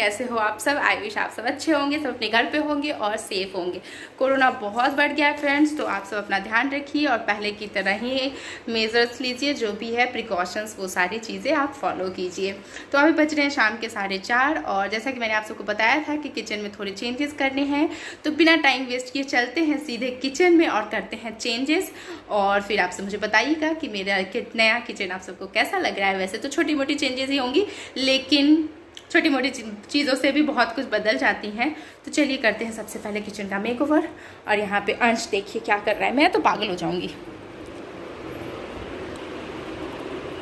कैसे हो आप सब। आई विश आप सब अच्छे होंगे, सब अपने घर पे होंगे और सेफ होंगे। कोरोना बहुत बढ़ गया है फ्रेंड्स, तो आप सब अपना ध्यान रखिए और पहले की तरह ही मेजर्स लीजिए, जो भी है प्रिकॉशंस वो सारी चीज़ें आप फॉलो कीजिए। तो अभी बज रहे हैं शाम के 4:30 और जैसा कि मैंने आप सबको बताया था कि किचन में थोड़े चेंजेस करने हैं, तो बिना टाइम वेस्ट किए चलते हैं सीधे किचन में और करते हैं चेंजेस। और फिर आपसे मुझे बताइएगा कि मेरा नया किचन आप सबको कैसा लग रहा है। वैसे तो छोटी मोटी चेंजेस ही होंगी, लेकिन छोटी मोटी चीज़ों से भी बहुत कुछ बदल जाती हैं। तो चलिए करते हैं सबसे पहले किचन का मेकओवर। और यहाँ पे अंश देखिए क्या कर रहा है, मैं तो पागल हो जाऊंगी।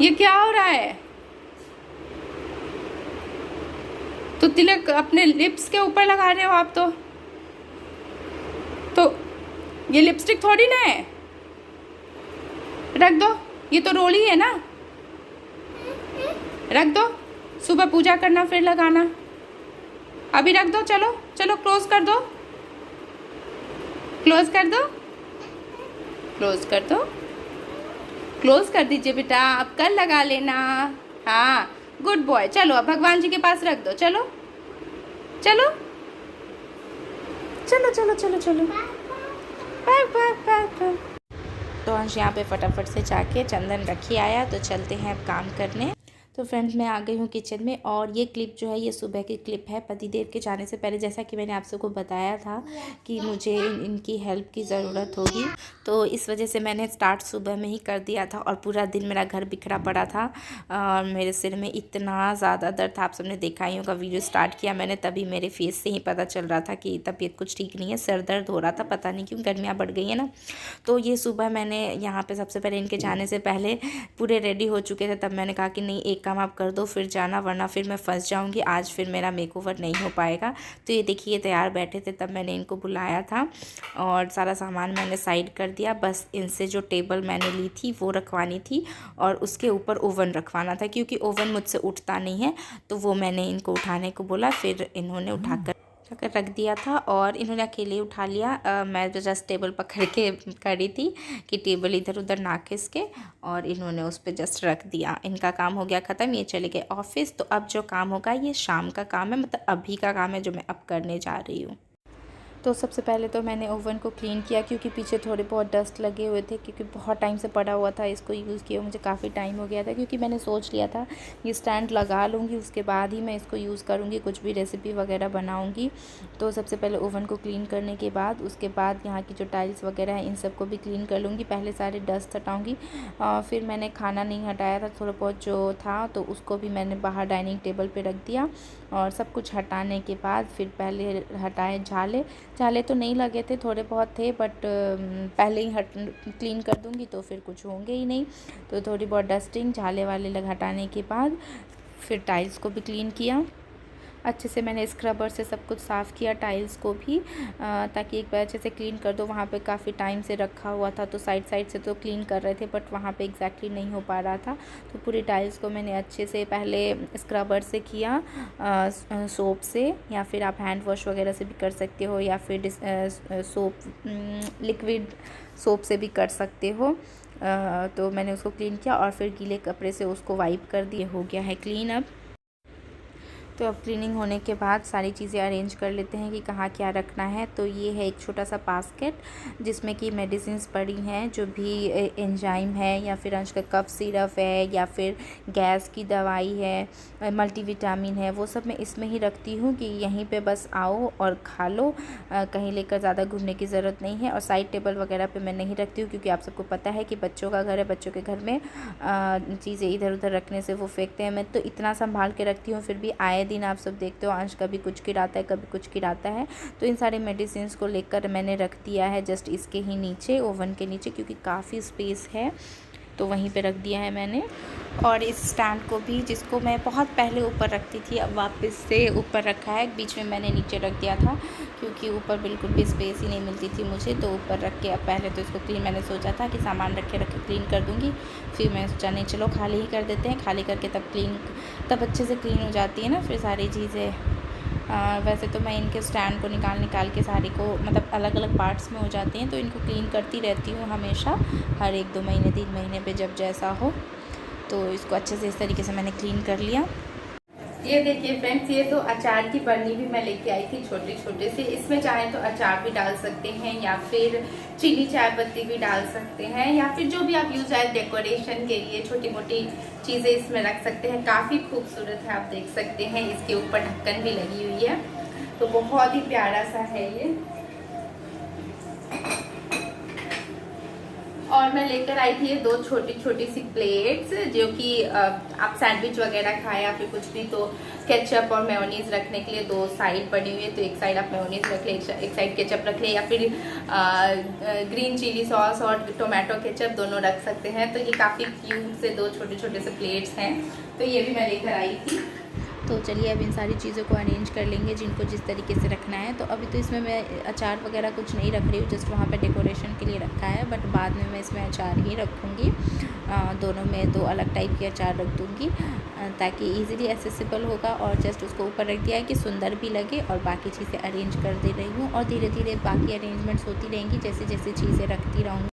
ये क्या हो रहा है? तो तिलक अपने लिप्स के ऊपर लगा रहे हो आप। तो ये लिपस्टिक थोड़ी ना है, रख दो। ये तो रोली है ना, रख दो। सुबह पूजा करना फिर लगाना, अभी रख दो। चलो चलो क्लोज कर दो, क्लोज कर दो, क्लोज कर दो, क्लोज कर दीजिए बेटा, अब कल लगा लेना। हाँ गुड बॉय। चलो अब भगवान जी के पास रख दो। चलो चलो चलो चलो चलो चलो, बाय बाय बाय बाय। तो अंश यहाँ पे फटाफट से जाके चंदन रखी आया, तो चलते हैं अब काम करने। तो फ्रेंड्स मैं आ गई हूँ किचन में और ये क्लिप जो है ये सुबह की क्लिप है पतिदेव के जाने से पहले। जैसा कि मैंने आप सबको बताया था कि मुझे इनकी हेल्प की ज़रूरत होगी, तो इस वजह से मैंने स्टार्ट सुबह में ही कर दिया था और पूरा दिन मेरा घर बिखरा पड़ा था। और मेरे सिर में इतना ज़्यादा दर्द था, आप सबने देखा ही होगा। वीडियो स्टार्ट किया मैंने तभी मेरे फेस से ही पता चल रहा था कि तबीयत कुछ ठीक नहीं है, सर दर्द हो रहा था, पता नहीं क्यों, गर्मियाँ बढ़ गई है ना। तो ये सुबह मैंने यहाँ पर सबसे पहले इनके जाने से पहले पूरे रेडी हो चुके थे, तब मैंने कहा कि नहीं एक काम आप कर दो फिर जाना, वरना फिर मैं फंस जाऊंगी, आज फिर मेरा मेकओवर नहीं हो पाएगा। तो ये देखिए तैयार बैठे थे, तब मैंने इनको बुलाया था और सारा सामान मैंने साइड कर दिया। बस इनसे जो टेबल मैंने ली थी वो रखवानी थी और उसके ऊपर ओवन रखवाना था, क्योंकि ओवन मुझसे उठता नहीं है, तो वो मैंने इनको उठाने को बोला, फिर इन्होंने उठाकर रख दिया था और इन्होंने अकेले उठा लिया। मैं तो जस्ट टेबल पकड़ के करी थी कि टेबल इधर उधर ना खिसके, और इन्होंने उस पर जस्ट रख दिया। इनका काम हो गया ख़त्म, ये चले गए ऑफिस। तो अब जो काम होगा ये शाम का काम है, मतलब अभी का काम है जो मैं अब करने जा रही हूँ। तो सबसे पहले तो मैंने ओवन को क्लीन किया, क्योंकि पीछे थोड़े बहुत डस्ट लगे हुए थे, क्योंकि बहुत टाइम से पड़ा हुआ था, इसको यूज़ किया मुझे काफ़ी टाइम हो गया था। क्योंकि मैंने सोच लिया था ये स्टैंड लगा लूँगी, उसके बाद ही मैं इसको यूज़ करूँगी, कुछ भी रेसिपी वगैरह बनाऊँगी। तो सबसे पहले ओवन को क्लीन करने के बाद उसके बाद यहाँ की जो टाइल्स वगैरह हैं इन सबको भी क्लीन कर लूँगी। पहले सारे डस्ट हटाऊँगी, फिर मैंने खाना नहीं हटाया था, थोड़ा बहुत जो था तो उसको भी मैंने बाहर डाइनिंग टेबल पर रख दिया। और सब कुछ हटाने के बाद फिर पहले हटाए झाले तो नहीं लगे थे, थोड़े बहुत थे, बट पहले ही क्लीन कर दूंगी तो फिर कुछ होंगे ही नहीं। तो थोड़ी बहुत डस्टिंग झाले वाले हटाने के बाद फिर टाइल्स को भी क्लीन किया अच्छे से। मैंने स्क्रबर से सब कुछ साफ़ किया टाइल्स को भी, ताकि एक बार अच्छे से क्लीन कर दो। वहाँ पे काफ़ी टाइम से रखा हुआ था, तो साइड से तो क्लीन कर रहे थे, बट वहाँ पे एग्जैक्टली नहीं हो पा रहा था। तो पूरी टाइल्स को मैंने अच्छे से पहले स्क्रबर से किया, सोप से, या फिर आप हैंड वॉश वगैरह से भी कर सकते हो, या फिर लिक्विड सोप से भी कर सकते हो। तो मैंने उसको क्लीन किया और फिर गीले कपड़े से उसको वाइप कर दिए, हो गया है क्लीन अब। तो अब क्लीनिंग होने के बाद सारी चीज़ें अरेंज कर लेते हैं कि कहाँ क्या रखना है। तो ये है एक छोटा सा बास्केट जिसमें कि मेडिसिन्स पड़ी हैं, जो भी एंजाइम है, या फिर अंश का कफ सिरप है, या फिर गैस की दवाई है, मल्टीविटामिन है, वो सब मैं इसमें ही रखती हूँ कि यहीं पे बस आओ और खा लो, कहीं लेकर ज़्यादा घूमने की ज़रूरत नहीं है। और साइड टेबल वगैरह पे मैं नहीं रखती हूँ, क्योंकि आप सबको पता है कि बच्चों का घर है, बच्चों के घर में चीज़ें इधर उधर रखने से वो फेंकते हैं। मैं तो इतना संभाल के रखती हूँ, फिर भी आए दिन आप सब देखते हो अंश कभी कुछ गिराता है कभी कुछ गिराता है। तो इन सारे मेडिसिन को लेकर मैंने रख दिया है जस्ट इसके ही नीचे, ओवन के नीचे, क्योंकि काफ़ी स्पेस है, तो वहीं पे रख दिया है मैंने। और इस स्टैंड को भी, जिसको मैं बहुत पहले ऊपर रखती थी, अब वापस से ऊपर रखा है। बीच में मैंने नीचे रख दिया था, क्योंकि ऊपर बिल्कुल भी स्पेस ही नहीं मिलती थी मुझे, तो ऊपर रख के अब पहले तो इसको क्लीन, मैंने सोचा था कि सामान रख के क्लीन कर दूँगी, फिर मैंने सोचा नहीं चलो खाली ही कर देते हैं, खाली करके तब अच्छे से क्लीन हो जाती है ना फिर सारी चीज़ें। वैसे तो मैं इनके स्टैंड को निकाल के सारी को, मतलब अलग अलग पार्ट्स में हो जाती हैं, तो इनको क्लीन करती रहती हूँ हमेशा, हर 1-2 महीने 3 महीने पे जब जैसा हो। तो इसको अच्छे से इस तरीके से मैंने क्लीन कर लिया। ये देखिए फ्रेंड्स, ये तो अचार की बर्नी भी मैं लेके आई थी छोटे छोटे से। इसमें चाहे तो अचार भी डाल सकते हैं या फिर चीनी चाय पत्ती भी डाल सकते हैं, या फिर जो भी आप यूज है डेकोरेशन के लिए छोटी मोटी चीज़ें इसमें रख सकते हैं। काफ़ी खूबसूरत है, आप देख सकते हैं। इसके ऊपर ढक्कन भी लगी हुई है, तो बहुत ही प्यारा सा है ये। और मैं लेकर आई थी ये 2 छोटी छोटी सी प्लेट्स, जो कि आप सैंडविच वगैरह खाए या फिर कुछ भी, तो केचप और मेयोनीज रखने के लिए 2 साइड पड़ी हुई है। तो एक साइड आप मेयोनीज रख ले, एक साइड केचप रख ले, या फिर ग्रीन चिली सॉस और टोमेटो केचप दोनों रख सकते हैं। तो ये काफ़ी क्यूट से 2 छोटे छोटे से प्लेट्स हैं, तो ये भी मैं लेकर आई थी। तो चलिए अब इन सारी चीज़ों को अरेंज कर लेंगे जिनको जिस तरीके से रखना है। तो अभी तो इसमें मैं अचार वगैरह कुछ नहीं रख रही हूँ, जस्ट वहाँ पे डेकोरेशन के लिए रखा है, बट बाद में मैं इसमें अचार ही रखूँगी। दोनों में 2 अलग टाइप के अचार रख दूँगी, ताकि इजीली एक्सेसिबल होगा। और जस्ट उसको ऊपर रख दिया है कि सुंदर भी लगे, और बाकी चीज़ें अरेंज कर दे रही हूँ, और धीरे धीरे बाकी अरेंजमेंट्स होती रहेंगी जैसे जैसे चीज़ें रखती रहूँगी।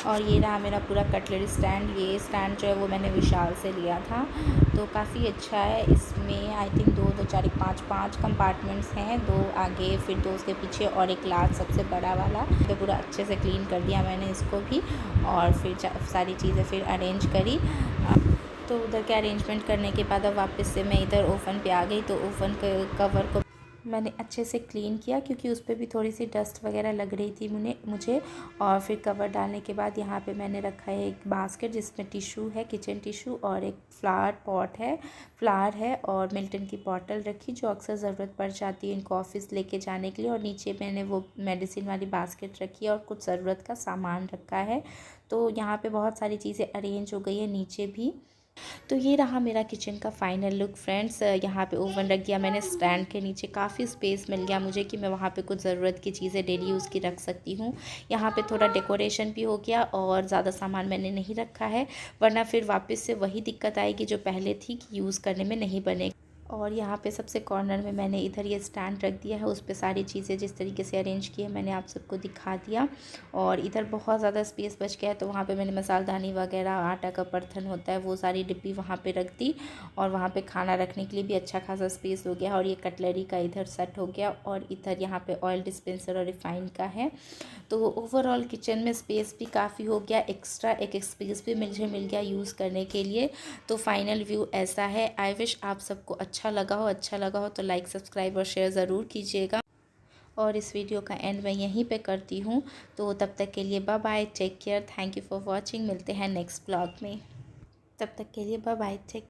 और ये रहा मेरा पूरा कटलरी स्टैंड। ये स्टैंड जो है वो मैंने विशाल से लिया था, तो काफ़ी अच्छा है। इसमें आई थिंक 2 2 4 5 कंपार्टमेंट्स हैं, 2 आगे फिर 2 उसके पीछे और एक लास्ट सबसे बड़ा वाला। तो पूरा अच्छे से क्लीन कर दिया मैंने इसको भी, और फिर सारी चीज़ें फिर अरेंज करी। तो उधर के अरेंजमेंट करने के बाद अब वापस से मैं इधर ओवन पे आ गई। तो ओवन के कवर को मैंने अच्छे से क्लीन किया, क्योंकि उस पर भी थोड़ी सी डस्ट वगैरह लग रही थी मुझे। और फिर कवर डालने के बाद यहाँ पे मैंने रखा है एक बास्केट, जिसमें टिशू है, किचन टिशू, और एक फ्लावर है और मिल्टन की बॉटल रखी, जो अक्सर ज़रूरत पड़ जाती है इनको ऑफिस लेके जाने के लिए। और नीचे मैंने वो मेडिसिन वाली बास्केट रखी है और कुछ ज़रूरत का सामान रखा है। तो यहाँ पर बहुत सारी चीज़ें अरेंज हो गई है नीचे भी। तो ये रहा मेरा किचन का फाइनल लुक फ्रेंड्स। यहाँ पे ओवन रख दिया मैंने स्टैंड के नीचे, काफ़ी स्पेस मिल गया मुझे कि मैं वहाँ पे कुछ ज़रूरत की चीज़ें डेली यूज़ की रख सकती हूँ। यहाँ पे थोड़ा डेकोरेशन भी हो गया, और ज़्यादा सामान मैंने नहीं रखा है, वरना फिर वापस से वही दिक्कत आएगी जो पहले थी कि यूज़ करने में नहीं बनेगी। और यहाँ पे सबसे कॉर्नर में मैंने इधर ये स्टैंड रख दिया है, उस पर सारी चीज़ें जिस तरीके से अरेंज की है मैंने आप सबको दिखा दिया। और इधर बहुत ज़्यादा स्पेस बच गया है, तो वहाँ पे मैंने मसालदानी वगैरह, आटा का बर्तन होता है, वो सारी डिब्बी वहाँ पे रख दी। और वहाँ पे खाना रखने के लिए भी अच्छा खासा स्पेस हो गया। और ये कटलरी का इधर सेट हो गया, और इधर यहाँ पे ऑयल डिस्पेंसर और रिफाइन का है। तो ओवरऑल किचन में स्पेस भी काफ़ी हो गया, एक्स्ट्रा एक स्पेस भी मुझे मिल गया यूज़ करने के लिए। तो फाइनल व्यू ऐसा है। आई विश आप सबको अच्छा लगा हो तो लाइक, सब्सक्राइब और शेयर ज़रूर कीजिएगा। और इस वीडियो का एंड मैं यहीं पे करती हूँ। तो तब तक के लिए bye bye, take care, thank you for watching. मिलते हैं नेक्स्ट ब्लॉग में, तब तक के लिए बाय बाय, टेक